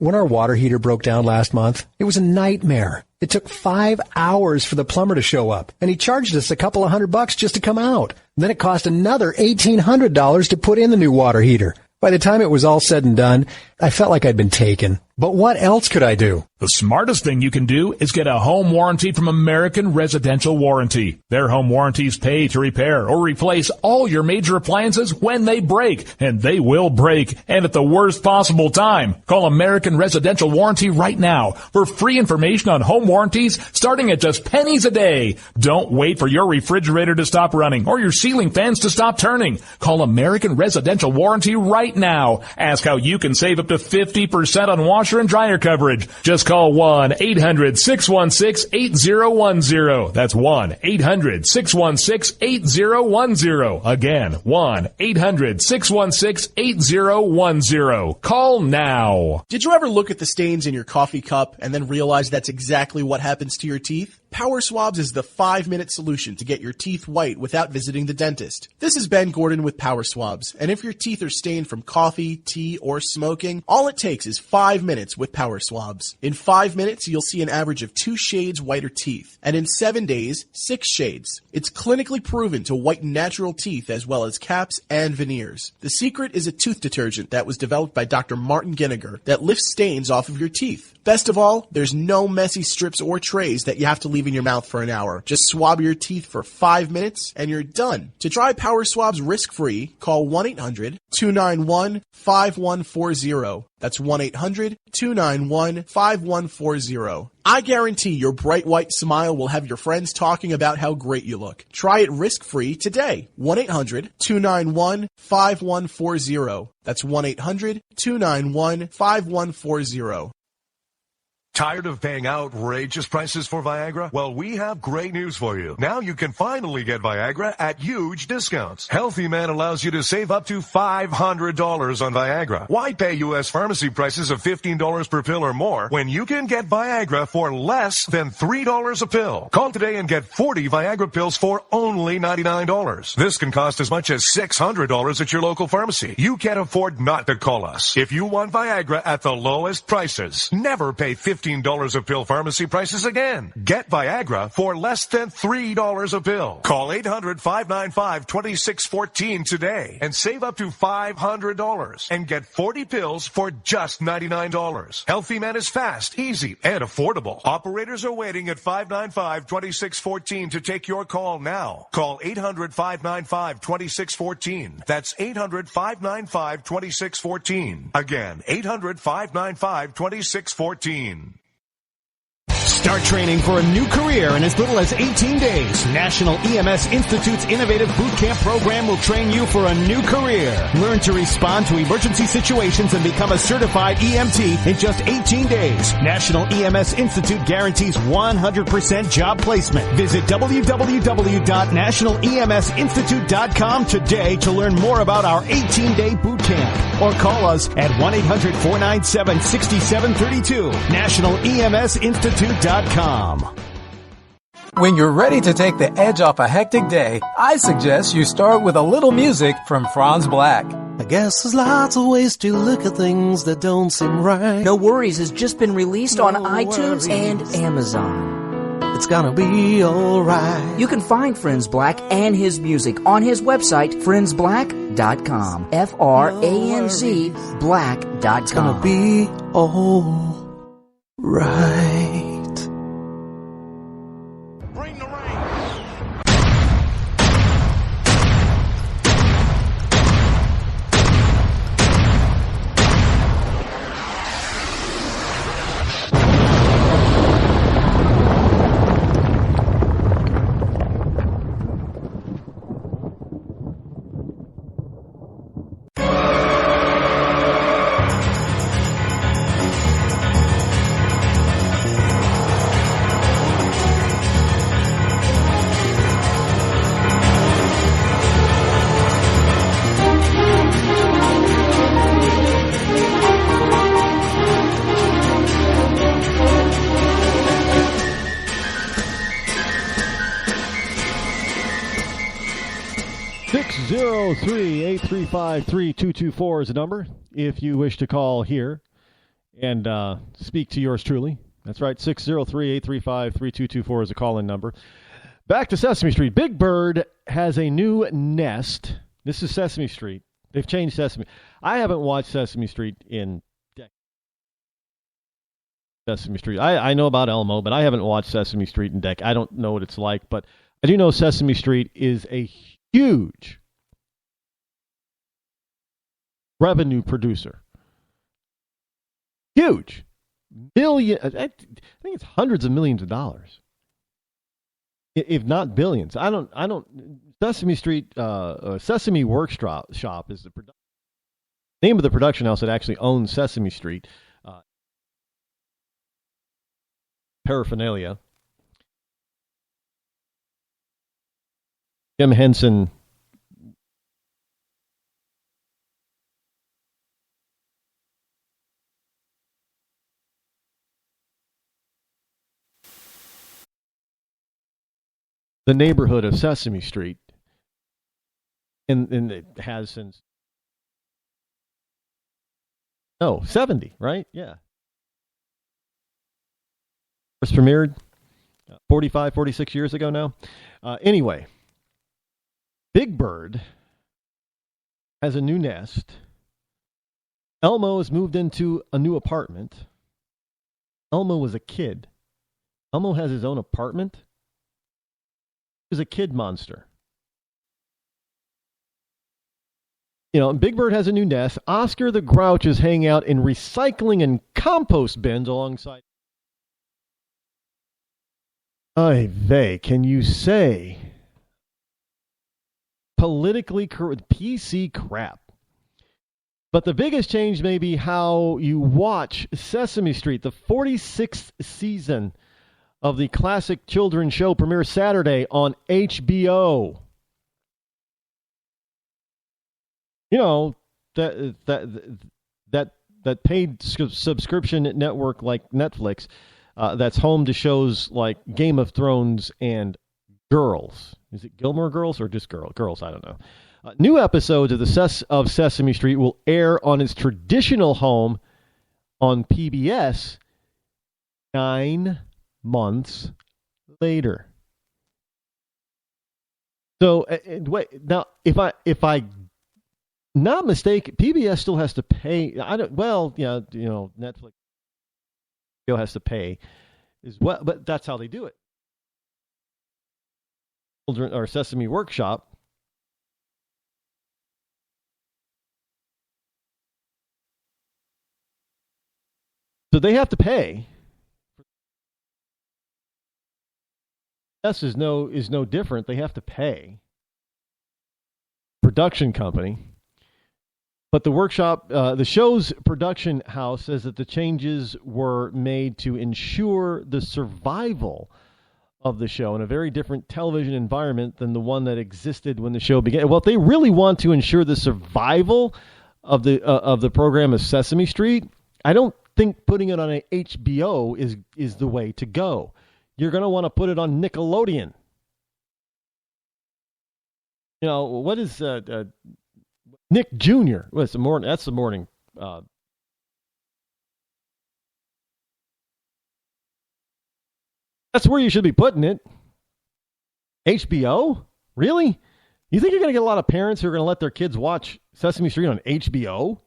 When our water heater broke down last month, it was a nightmare. It took 5 hours for the plumber to show up, and he charged us a couple of $100 just to come out. Then it cost another $1,800 to put in the new water heater. By the time it was all said and done, I felt like I'd been taken. But what else could I do? The smartest thing you can do is get a home warranty from American Residential Warranty. Their home warranties pay to repair or replace all your major appliances when they break, and they will break, and at the worst possible time. Call American Residential Warranty right now for free information on home warranties starting at just pennies a day. Don't wait for your refrigerator to stop running or your ceiling fans to stop turning. Call American Residential Warranty right now. Ask how you can save up to 50% on washer and dryer coverage. Just call 1-800-616-8010. That's 1-800-616-8010. Again, 1-800-616-8010. Call now. Did you ever look at the stains in your coffee cup and then realize that's exactly what happens to your teeth? Power Swabs is the 5-minute solution to get your teeth white without visiting the dentist. This is Ben Gordon with Power Swabs, and if your teeth are stained from coffee, tea, or smoking, all it takes is 5 minutes with Power Swabs. In 5 minutes, you'll see an average of 2 shades whiter teeth, and in 7 days, 6 shades. It's clinically proven to whiten natural teeth as well as caps and veneers. The secret is a tooth detergent that was developed by Dr. Martin Ginniger that lifts stains off of your teeth. Best of all, there's no messy strips or trays that you have to leave in your mouth for an hour. Just swab your teeth for 5 minutes and you're done. To try Power Swabs risk-free, call 1-800-291-5140. That's 1-800-291-5140. I guarantee your bright white smile will have your friends talking about how great you look. Try it risk-free today. 1-800-291-5140. That's 1-800-291-5140. Tired of paying outrageous prices for Viagra? Well, we have great news for you. Now you can finally get Viagra at huge discounts. Healthy Man allows you to save up to $500 on Viagra. Why pay U.S. pharmacy prices of $15 per pill or more when you can get Viagra for less than $3 a pill? Call today and get 40 Viagra pills for only $99. This can cost as much as $600 at your local pharmacy. You can't afford not to call us. If you want Viagra at the lowest prices, never pay $15 a pill pharmacy prices again. Get Viagra for less than $3 a pill. Call 800-595-2614 today and save up to $500 and get 40 pills for just $99. Healthy Man is fast, easy, and affordable. Operators are waiting at 595-2614 to take your call now. Call 800-595-2614. That's 800-595-2614. Again, 800-595-2614. Start training for a new career in as little as 18 days. National EMS Institute's innovative boot camp program will train you for a new career. Learn to respond to emergency situations and become a certified EMT in just 18 days. National EMS Institute guarantees 100% job placement. Visit www.nationaleMSinstitute.com today to learn more about our 18-day boot camp. Or call us at 1-800-497-6732. NationalEMSinstitute.com. When you're ready to take the edge off a hectic day, I suggest you start with a little music from Franz Black. I guess there's lots of ways to look at things that don't seem right. No Worries has just been released on iTunes and Amazon. It's gonna be alright. You can find Franz Black and his music on his website, franzblack.com. F-R-A-N-Z black.com. It's gonna be alright. Bring the rain. 603-835-3224 is the number if you wish to call here and speak to yours truly. That's right, 603-835-3224 is a call-in number. Back to Sesame Street. Big Bird has a new nest. This is Sesame Street. They've changed Sesame. I haven't watched Sesame Street in decades. Sesame Street. I know about Elmo, but I haven't watched Sesame Street in decades. I don't know what it's like, but I do know Sesame Street is a huge revenue producer. Huge. I think it's hundreds of millions of dollars, if not billions. I don't. Sesame Street, Sesame Workshop is the name of the production house that actually owns Sesame Street. Paraphernalia. Jim Henson. The neighborhood of Sesame Street, and it has since 70, right? Yeah. First premiered 45, 46 years ago now. Anyway, Big Bird has a new nest. Elmo has moved into a new apartment. Elmo was a kid. Elmo has his own apartment. Is a kid monster. Big Bird has a new nest. Oscar the Grouch is hanging out in recycling and compost bins alongside. Can you say politically correct PC crap? But the biggest change may be how you watch Sesame Street. The 46th season of the classic children's show premieres Saturday on HBO. That paid subscription network like Netflix, that's home to shows like Game of Thrones and Girls. Is it Gilmore Girls or just Girls? I don't know. New episodes of Sesame Street will air on its traditional home on PBS 9 months later. So wait, now if I not mistaken, PBS still has to pay. Netflix still has to pay as well, but that's how they do it. Children or Sesame Workshop. So they have to pay. Is no different. They have to pay. Production company. But the workshop, the show's production house says that the changes were made to ensure the survival of the show in a very different television environment than the one that existed when the show began. Well, if they really want to ensure the survival of the program of Sesame Street, I don't think putting it on an HBO is the way to go. You're going to want to put it on Nickelodeon. What is Nick Jr.? What's the morning? That's the morning. That's where you should be putting it. HBO? Really? You think you're going to get a lot of parents who are going to let their kids watch Sesame Street on HBO?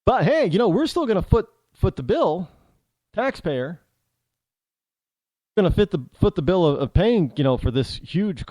But hey, we're still going to foot the bill. Taxpayer going to foot the bill of paying, for this huge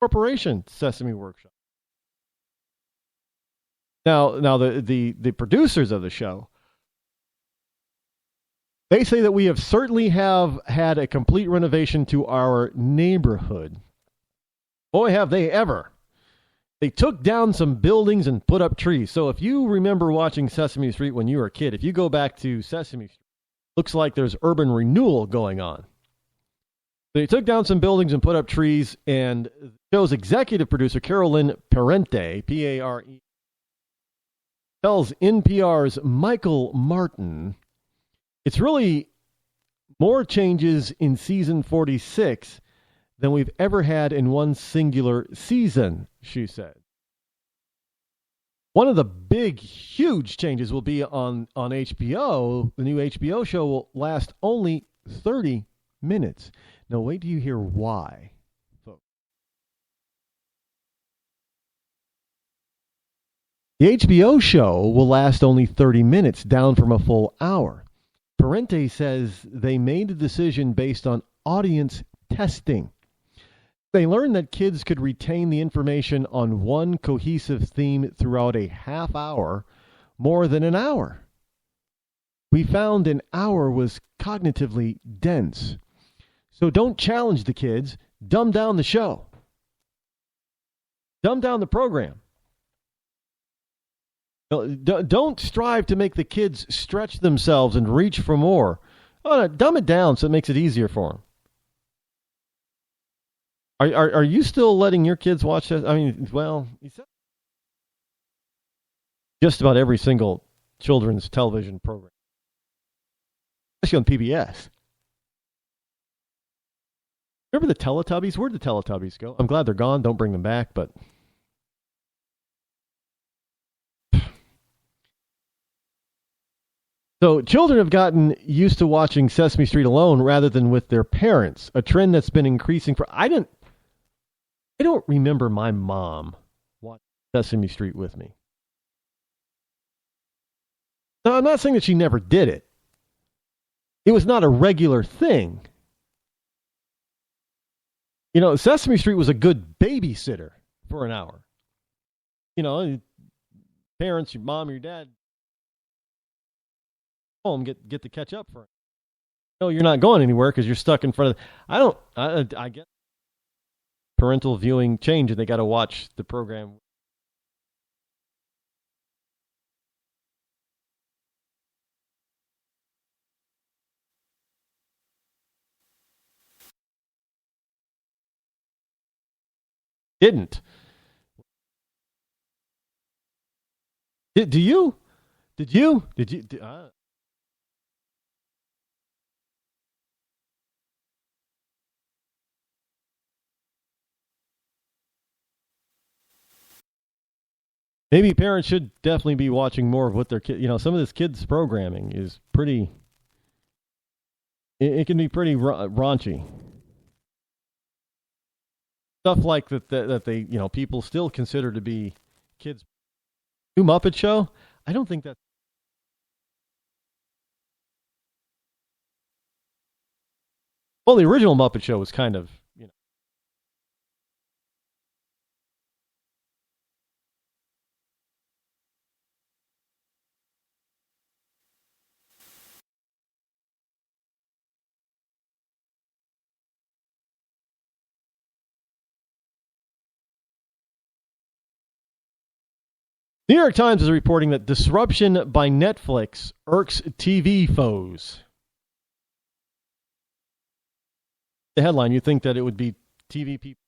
corporation, Sesame Workshop. Now the producers of the show, they say that we have certainly have had a complete renovation to our neighborhood. Boy, have they ever. They took down some buildings and put up trees. So if you remember watching Sesame Street when you were a kid, if you go back to Sesame Street, looks like there's urban renewal going on. They took down some buildings and put up trees, and the show's executive producer, Carolyn Parente, P-A-R-E, tells NPR's Michael Martin, it's really more changes in season 46 than we've ever had in one singular season, she said. One of the big, huge changes will be on HBO. The new HBO show will last only 30 minutes. Now, wait till you hear why, folks. The HBO show will last only 30 minutes, down from a full hour. Parente says they made the decision based on audience testing. They learned that kids could retain the information on one cohesive theme throughout a half hour more than an hour. We found an hour was cognitively dense. So don't challenge the kids. Dumb down the show. Dumb down the program. Don't strive to make the kids stretch themselves and reach for more. Oh, no, dumb it down so it makes it easier for them. Are you still letting your kids watch this? I mean, well, just about every single children's television program, especially on PBS. Remember the Teletubbies? Where'd the Teletubbies go? I'm glad they're gone. Don't bring them back, but... So children have gotten used to watching Sesame Street alone rather than with their parents, a trend that's been increasing for... I don't remember my mom watching Sesame Street with me. Now, I'm not saying that she never did it. It was not a regular thing. You know, Sesame Street was a good babysitter for an hour. You know, parents, your mom, your dad, home, get to catch up for it. No, you're not going anywhere because you're stuck in front of... I get parental viewing change and they got to watch the program. Didn't. Did you? Maybe parents should definitely be watching more of what their kids... You know, some of this kids' programming is pretty... It can be pretty raunchy. Stuff like that they, you know, people still consider to be kids. New Muppet Show? I don't think that... Well, the original Muppet Show was kind of, you know... New York Times is reporting that disruption by Netflix irks TV foes. The headline, you'd think that it would be TV people.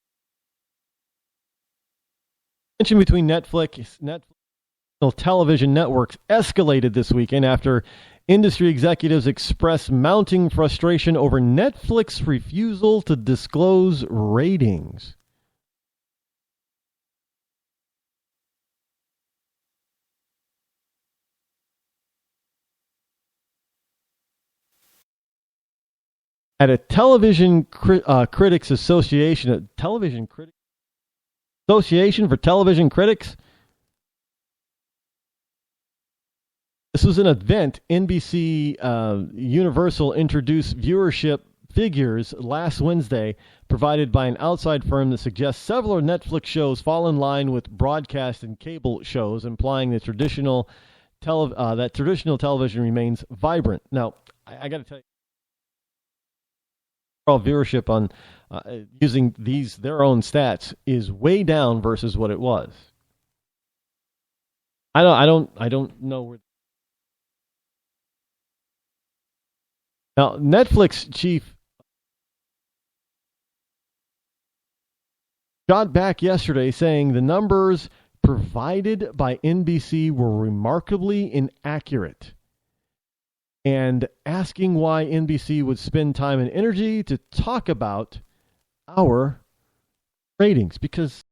Tension between Netflix television networks escalated this weekend after industry executives expressed mounting frustration over Netflix's refusal to disclose ratings. At a Television Critics Association, Association for Television Critics. This was an event. NBC Universal introduced viewership figures last Wednesday, provided by an outside firm that suggests several Netflix shows fall in line with broadcast and cable shows, implying that traditional television remains vibrant. Now, I got to tell you, viewership on using their own stats is way down versus what it was. I don't know where. Now, Netflix chief shot back yesterday saying the numbers provided by NBC were remarkably inaccurate, and asking why NBC would spend time and energy to talk about our ratings, because